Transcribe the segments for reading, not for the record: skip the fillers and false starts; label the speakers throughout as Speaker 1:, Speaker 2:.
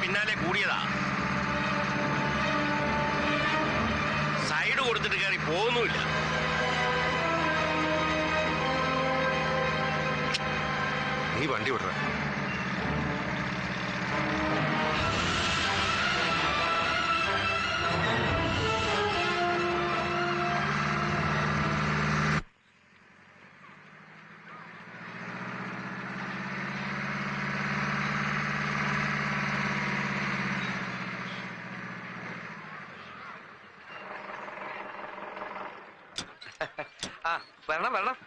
Speaker 1: പിന്നാലെ കൂടിയതാ. സൈഡ് കൊടുത്തിട്ട് കയറി പോകുന്നുമില്ല.
Speaker 2: നീ വണ്ടി വിടറ.
Speaker 3: വരണം വരണം.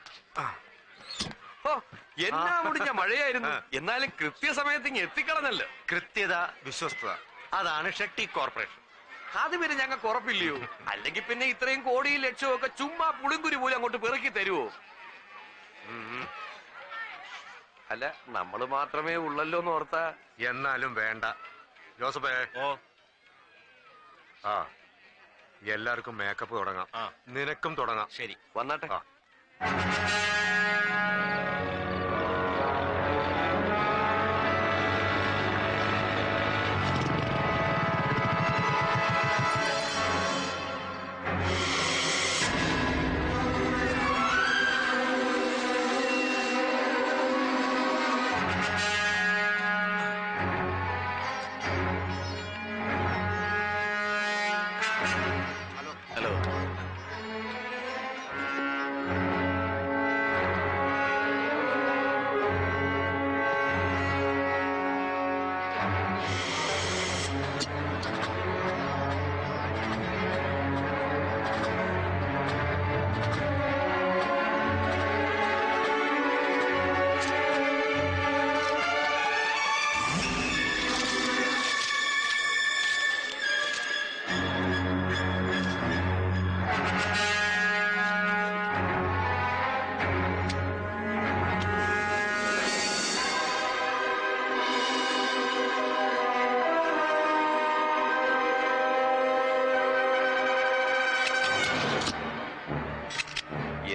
Speaker 3: ഓ, എന്നാ മുടിഞ്ഞ മഴയായിരുന്നു. എന്നാലും കൃത്യസമയത്ത് ഇങ്ങ് എത്തിക്കളഞ്ഞല്ലോ.
Speaker 1: കൃത്യത, വിശ്വസ്തത, അതാണ് ഷെട്ടി കോർപ്പറേഷൻ.
Speaker 3: അത് പിന്നെ ഞങ്ങൾക്ക് ഉറപ്പില്ലയോ? അല്ലെങ്കിൽ പിന്നെ ഇത്രയും കോടിയും ലക്ഷവും ഒക്കെ ചുമ്മാ പുളിങ്കുരി പോലും അങ്ങോട്ട് പെറുക്കി തരുവോ? അല്ല, നമ്മള് മാത്രമേ ഉള്ളല്ലോ എന്ന് ഓർത്താ.
Speaker 2: എന്നാലും വേണ്ട ജോസഫേ. ആ, എല്ലാവർക്കും മേക്കപ്പ് തുടങ്ങാം. നിനക്കും തുടങ്ങാം.
Speaker 1: ശരി,
Speaker 3: വന്നാട്ടെ.
Speaker 1: ഹലോ.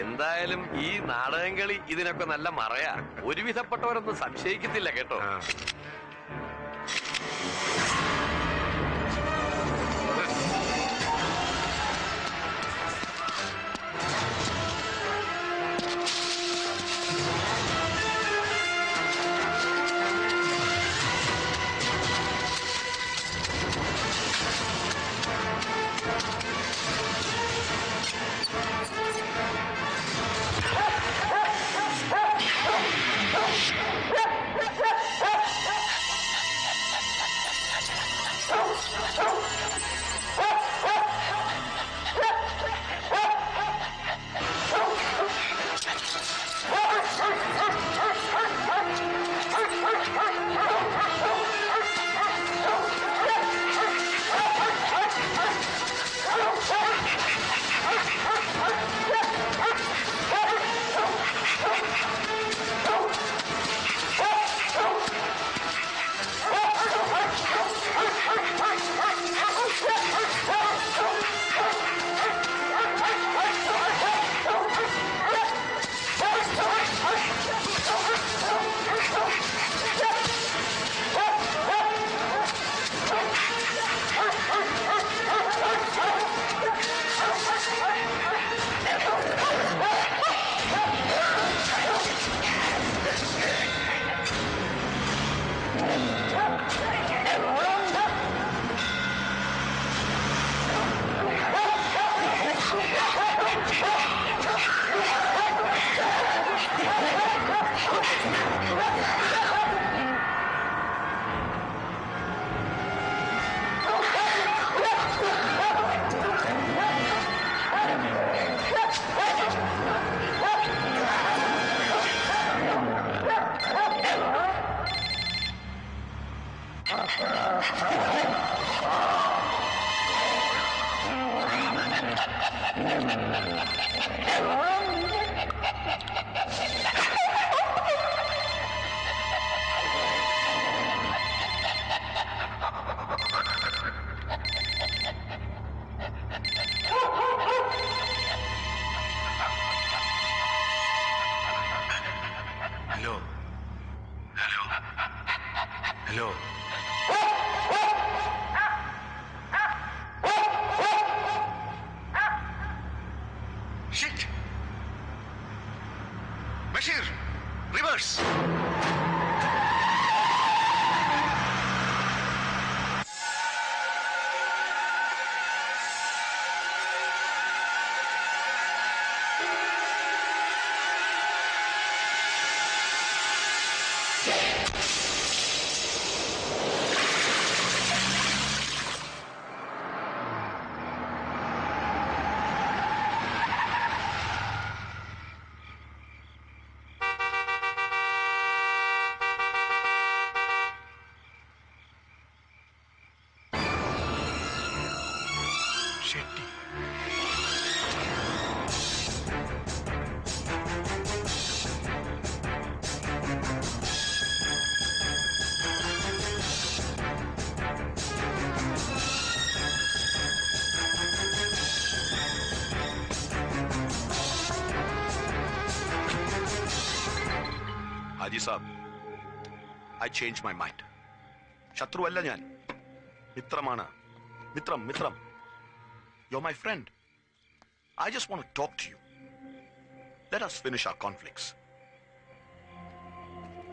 Speaker 3: എന്തായാലും ഈ നാടകം കളി ഇതിനൊക്കെ നല്ല മറയാ. ഒരുവിധപ്പെട്ടവരൊന്നും സംശയിക്കത്തില്ല കേട്ടോ.
Speaker 1: Hello. Hello. Reverse.
Speaker 4: Haji Saab, I change my mind. ശത്രുവല്ല ഞാൻ, മിത്രമാണ്. മിത്രം മിത്രം. You are my friend. I just want to talk to you. Let us finish our conflicts.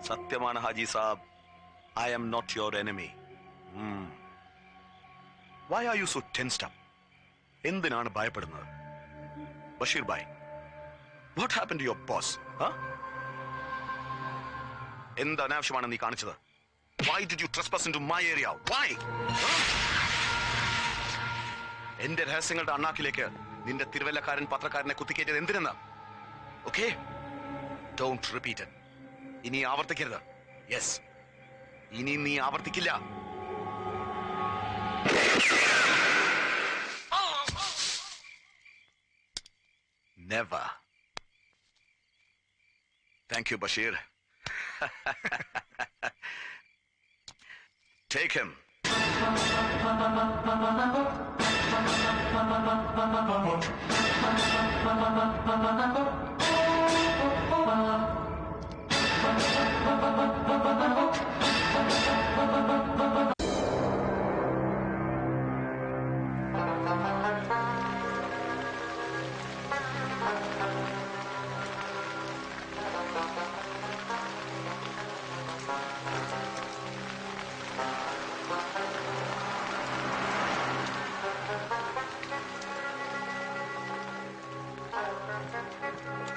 Speaker 4: സത്യമാണ് Haji Saab, I am not your enemy. Why are you so tensed up? എന്തിനാണ് ഭയപ്പെടുന്നത്? Basheer Bhai, what happen to your boss? എന്ത് അനാവശ്യമാണ് നീ കാണിച്ചത്? Why did you trespass into my area? Why? എന്റെ രഹസ്യങ്ങളുടെ അണ്ണാക്കിലേക്ക് നിന്റെ തിരുവല്ലക്കാരൻ പത്രക്കാരനെ കുത്തിക്കേറ്റത് എന്തിനെന്ന്? Okay, don't repeat it. ഇനി ആവർത്തിക്കരുത്. യെസ്, ഇനി നീ ആവർത്തിക്കില്ല. Never. Thank you, Bashir. Take him.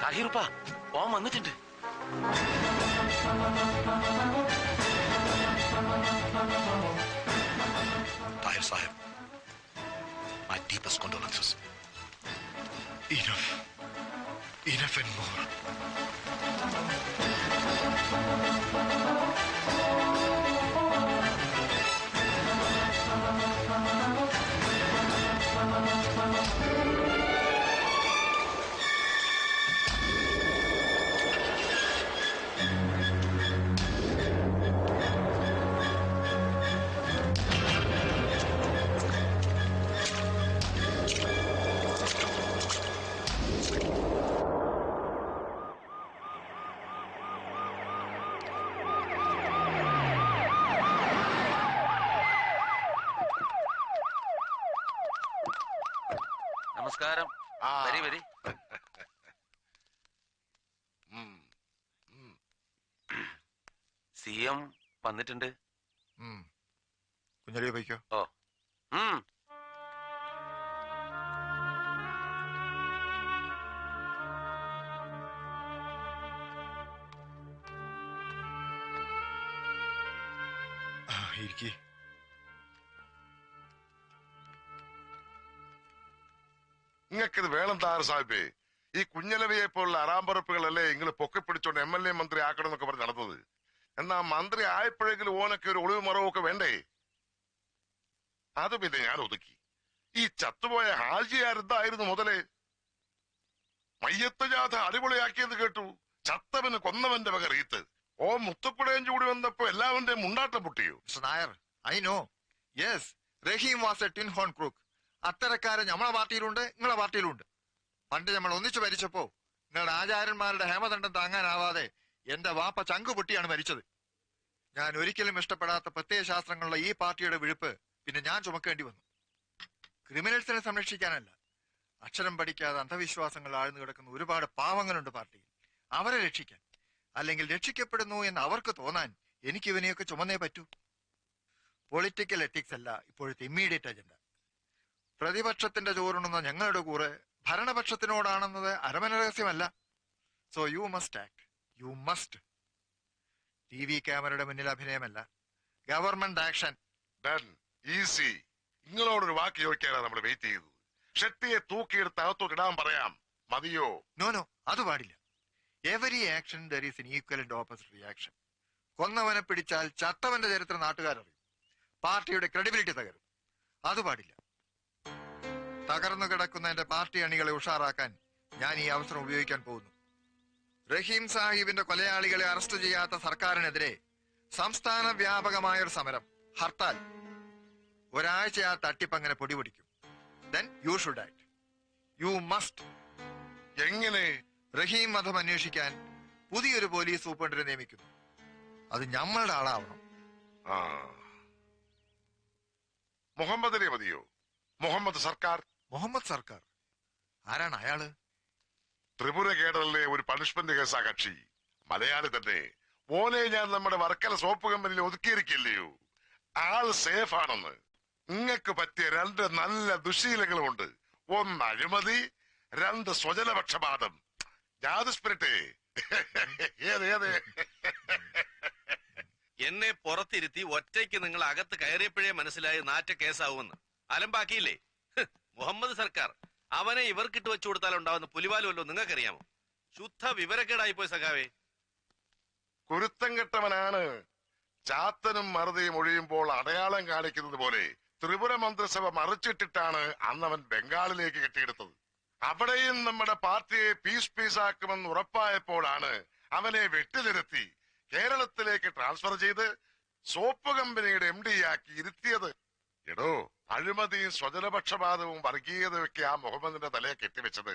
Speaker 3: താഹിറുപ്പ, ഓൻ വന്നിട്ടുണ്ട്.
Speaker 4: Tahir Sahib, my deepest condolences.
Speaker 5: Enough. Enough and more.
Speaker 3: നമസ്കാരം. വരി വരി. CM വന്നിട്ടുണ്ട്.
Speaker 5: കുഞ്ഞലിയെ പോയിക്കോ.
Speaker 3: ഓ.
Speaker 5: ഇരിക്കേ.
Speaker 6: നിങ്ങൾക്കിത് വേണം താറ് സാഹിബേ. ഈ കുഞ്ഞലവിയെ പോലുള്ള അറാമ്പറപ്പുകളല്ലേ നിങ്ങൾ പൊക്കിപ്പിടിച്ചോണ്ട് MLA മന്ത്രി ആക്കണം എന്നൊക്കെ പറഞ്ഞ് നടന്നത്. എന്നാ മന്ത്രി ആയപ്പോഴെങ്കിലും ഓനൊക്കെ ഒരു ഒളിവ് മറവൊക്കെ വേണ്ടേ? അത് പിന്നെ ഞാൻ ഒതുക്കി. ഈ ചത്തുപോയ ഹാജിയാരെന്തായിരുന്നു മുതലേ? മയ്യത്ത് ജാഥ അടിപൊളിയാക്കിയെന്ന് കേട്ടു. ചത്തവന് കൊന്നവന്റെ വക റീത്ത്. ഓ മുത്തുക്കുടയും ചൂടി വന്നപ്പോ എല്ലാവന്റെയും മുണ്ടാട്ടം പൊട്ടിയോ?
Speaker 5: Nair, I know. Yes, Rahim was a tin horn crook. അത്തരക്കാരൻ നമ്മളെ പാർട്ടിയിലുണ്ട്, നിങ്ങളെ പാർട്ടിയിലുണ്ട്. പണ്ട് നമ്മൾ ഒന്നിച്ചു മരിച്ചപ്പോ നിങ്ങളുടെ ആചാര്യന്മാരുടെ ഹേമദണ്ഡം താങ്ങാനാവാതെ എന്റെ വാപ്പ ചങ്കു പൊട്ടിയാണ് മരിച്ചത്. ഞാൻ ഒരിക്കലും ഇഷ്ടപ്പെടാത്ത പ്രത്യയ ശാസ്ത്രങ്ങളുടെ ഈ പാർട്ടിയുടെ വിഴുപ്പ് പിന്നെ ഞാൻ ചുമക്കേണ്ടി വന്നു. ക്രിമിനൽസിനെ സംരക്ഷിക്കാനല്ല, അക്ഷരം പഠിക്കാതെ അന്ധവിശ്വാസങ്ങൾ ആഴ്ന്നു കിടക്കുന്ന ഒരുപാട് പാവങ്ങളുണ്ട് പാർട്ടിയിൽ. അവരെ രക്ഷിക്കാൻ. അല്ലെങ്കിൽ രക്ഷിക്കപ്പെടുന്നു എന്ന് അവർക്ക് തോന്നാൻ എനിക്ക് ഇവനെയൊക്കെ ചുമന്നേ പറ്റൂ. പൊളിറ്റിക്കൽ എത്തിക്സ് അല്ല ഇപ്പോഴത്തെ ഇമ്മീഡിയറ്റ് അജണ്ട. പ്രതിപക്ഷത്തിന്റെ ചോറുണ്ണുന്ന ഞങ്ങളുടെ കൂറ് ഭരണപക്ഷത്തിനോടാണെന്നത് അരമന രഹസ്യമല്ല. So you must act, you must. TV ക്യാമറയുടെ മുന്നിൽ അഭിനയമല്ല, ഗവൺമെന്റ് ആക്ഷൻ.
Speaker 6: ഈസി. നിങ്ങളോടൊരു വാക്ക് ചോദിക്കാനാണ് നമ്മൾ വെയിറ്റ് ചെയ്തത്. ഷെട്ടിയെ തൂക്കിയെടുത്ത് അകത്തോട്ട് ഇടാൻ പറയാം, മതിയോ?
Speaker 5: നോ നോ, അത് പാടില്ല. Every action there is an equal and opposite reaction. കൊന്നവനെ പിടിച്ചാൽ ചത്തവന്റെ ചരിത്രം നാട്ടുകാരറിയും, പാർട്ടിയുടെ ക്രെഡിബിലിറ്റി തകരും. അത് പാടില്ല. തകർന്നു കിടക്കുന്ന എന്റെ പാർട്ടി അണികളെ ഉഷാറാക്കാൻ ഞാൻ ഈ അവസരം ഉപയോഗിക്കാൻ പോകുന്നു. റഹീം സാഹിബിന്റെ കൊലയാളികളെ അറസ്റ്റ് ചെയ്യാത്ത സർക്കാരിനെതിരെ സംസ്ഥാന വ്യാപകമായ ഒരു സമരം, ഹർത്താൽ. ഒരാഴ്ച ആ തട്ടിപ്പ് അങ്ങനെ പൊടിപൊടിക്കും. Then you should act. You must.
Speaker 6: എങ്ങനെ?
Speaker 5: റഹീം വധം അന്വേഷിക്കാൻ പുതിയൊരു പോലീസ് സൂപ്രണ്ടിനെ നിയമിക്കുന്നു. അത് ഞമ്മളുടെ ആളാവണം.
Speaker 6: ആ, മുഹമ്മദ് അലി മതിയോ? മുഹമ്മദ് സർക്കാർ?
Speaker 5: മുഹമ്മദ് സർക്കാർ ആരാണ് അയാള്?
Speaker 6: ത്രിപുര കേഡറിലെ ഒരു പണിഷ്മെന്റ് കേസാ കക്ഷി. മലയാളി തന്നെ. മോനെ ഞാൻ നമ്മുടെ വർക്കല സോപ്പ് കമ്പനിയിൽ ഒതുക്കിയിരിക്കില്ലയോ? ആൾ സേഫ് ആണെന്ന്. നിങ്ങൾക്ക് പറ്റിയ 2 നല്ല ദുശീലങ്ങളുമുണ്ട്. 1 അഴിമതി, 2 സ്വജനപക്ഷപാതം. ജാതു സ്പിരിറ്റേ. ഏത്
Speaker 3: എന്നെ പുറത്തിരുത്തി ഒറ്റയ്ക്ക് നിങ്ങൾ അകത്ത് കയറിയപ്പോഴേ മനസ്സിലായി നാറ്റ കേസാവുമെന്ന്. അലമ്പാക്കിയില്ലേ മുഹമ്മദ് സർക്കാർ. അവനെ ഇവർക്കിട്ട് വെച്ചു കൊടുത്താൽ ഉണ്ടാവുന്ന പുലിവാലുമല്ലോ നിങ്ങൾക്കറിയാമോ? ശുദ്ധ വിവരക്കേടായി പോയി സഖാവേ.
Speaker 6: കുരുത്തം കെട്ടവനാണ്. ചാത്തനും മറുതയും ഒഴിയുമ്പോൾ അടയാളം കാണിക്കുന്നത് പോലെ ത്രിപുര മന്ത്രിസഭ മറിച്ചിട്ടിട്ടാണ് അന്നവൻ ബംഗാളിലേക്ക് കെട്ടിയെടുത്തത്. അവിടെയും നമ്മുടെ പാർട്ടിയെ പീസാക്കുമെന്ന് ഉറപ്പായപ്പോഴാണ് അവനെ വെട്ടിനിരത്തി കേരളത്തിലേക്ക് ട്രാൻസ്ഫർ ചെയ്ത് സോപ്പ് കമ്പനിയുടെ MD ആക്കി ഇരുത്തിയത്. എടോ, അഴിമതിയും സ്വജനപക്ഷപാതവും വർഗീയതയൊക്കെ ആ മുഹമ്മദിന്റെ തലയെ കെട്ടിവെച്ചത്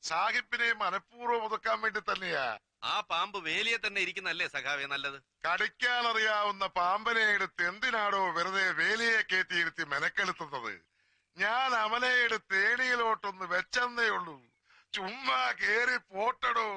Speaker 6: സാഹിബിനെ മനഃപൂർവ്വം ഒതുക്കാൻ വേണ്ടി തന്നെയാ.
Speaker 3: ആ പാമ്പ് വേലിയെ തന്നെ ഇരിക്കുന്നല്ലേ സഖാവേ നല്ലത്?
Speaker 6: കടിക്കാനറിയാവുന്ന പാമ്പനെ എടുത്ത് എന്തിനാണോ വെറുതെ വേലിയെ കയറ്റിയിരുത്തി മെനക്കെടുത്തുന്നത്? ഞാൻ അവനെ എടുത്ത് ഏണിയിലോട്ടൊന്ന് വെച്ചെന്നേ ഉള്ളൂ. ചുമ്മാ കേറി പോട്ടടോ.